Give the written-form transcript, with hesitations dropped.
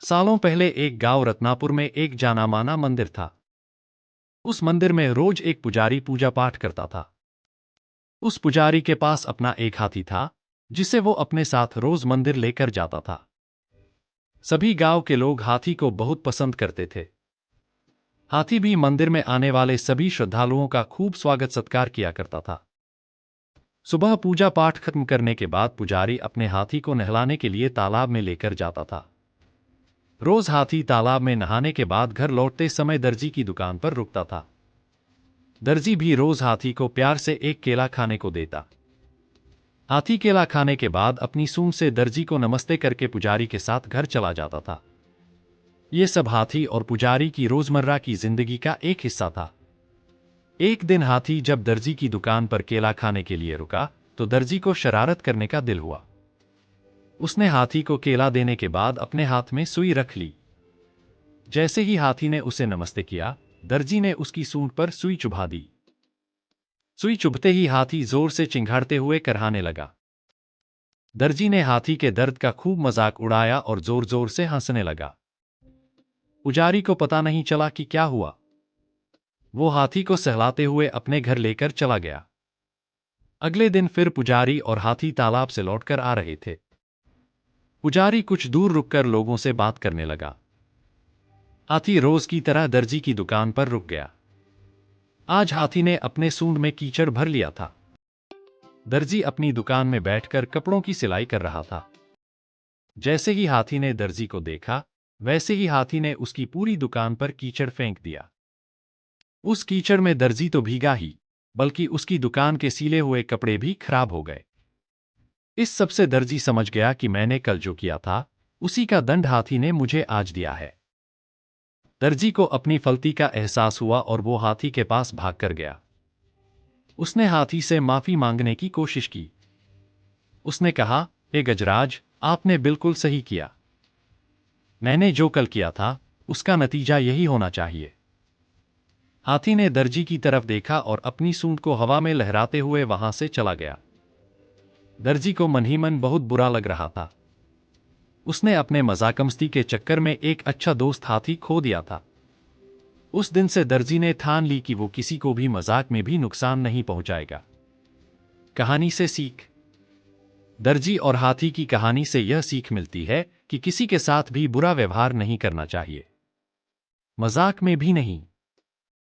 सालों पहले एक गांव रत्नापुर में एक जाना-माना मंदिर था। उस मंदिर में रोज एक पुजारी पूजा पाठ करता था। उस पुजारी के पास अपना एक हाथी था, जिसे वो अपने साथ रोज मंदिर लेकर जाता था। सभी गांव के लोग हाथी को बहुत पसंद करते थे। हाथी भी मंदिर में आने वाले सभी श्रद्धालुओं का खूब स्वागत सत्कार किया करता था। सुबह पूजा पाठ खत्म करने के बाद पुजारी अपने हाथी को नहलाने के लिए तालाब में लेकर जाता था। रोज हाथी तालाब में नहाने के बाद घर लौटते समय दर्जी की दुकान पर रुकता था। दर्जी भी रोज हाथी को प्यार से एक केला खाने को देता। हाथी केला खाने के बाद अपनी सूंड से दर्जी को नमस्ते करके पुजारी के साथ घर चला जाता था। ये सब हाथी और पुजारी की रोजमर्रा की जिंदगी का एक हिस्सा था। एक दिन हाथी जब दर्जी की दुकान पर केला खाने के लिए रुका, तो दर्जी को शरारत करने का दिल हुआ। उसने हाथी को केला देने के बाद अपने हाथ में सुई रख ली। जैसे ही हाथी ने उसे नमस्ते किया, दर्जी ने उसकी सूंड पर सुई चुभा दी। सुई चुभते ही हाथी जोर से चिंघाड़ते हुए करहाने लगा। दर्जी ने हाथी के दर्द का खूब मजाक उड़ाया और जोर जोर से हंसने लगा। पुजारी को पता नहीं चला कि क्या हुआ। वो हाथी को सहलाते हुए अपने घर लेकर चला गया। अगले दिन फिर पुजारी और हाथी तालाब से लौटकर आ रहे थे। पुजारी कुछ दूर रुककर लोगों से बात करने लगा। हाथी रोज की तरह दर्जी की दुकान पर रुक गया। आज हाथी ने अपने सूंड में कीचड़ भर लिया था। दर्जी अपनी दुकान में बैठकर कपड़ों की सिलाई कर रहा था। जैसे ही हाथी ने दर्जी को देखा, वैसे ही हाथी ने उसकी पूरी दुकान पर कीचड़ फेंक दिया। उस कीचड़ में दर्जी तो भीगा ही, बल्कि उसकी दुकान के सीले हुए कपड़े भी खराब हो गए। इस सब से दर्जी समझ गया कि मैंने कल जो किया था, उसी का दंड हाथी ने मुझे आज दिया है। दर्जी को अपनी फलती का एहसास हुआ और वो हाथी के पास भागकर गया। उसने हाथी से माफी मांगने की कोशिश की। उसने कहा, हे गजराज, आपने बिल्कुल सही किया। मैंने जो कल किया था, उसका नतीजा यही होना चाहिए। हाथी ने दर्जी की तरफ देखा और अपनी सूंड को हवा में लहराते हुए वहां से चला गया। दर्जी को मन ही मन बहुत बुरा लग रहा था। उसने अपने मजाकमस्ती के चक्कर में एक अच्छा दोस्त हाथी खो दिया था। उस दिन से दर्जी ने ठान ली कि वो किसी को भी मजाक में भी नुकसान नहीं पहुंचाएगा। कहानी से सीख। दर्जी और हाथी की कहानी से यह सीख मिलती है कि किसी के साथ भी बुरा व्यवहार नहीं करना चाहिए, मजाक में भी नहीं।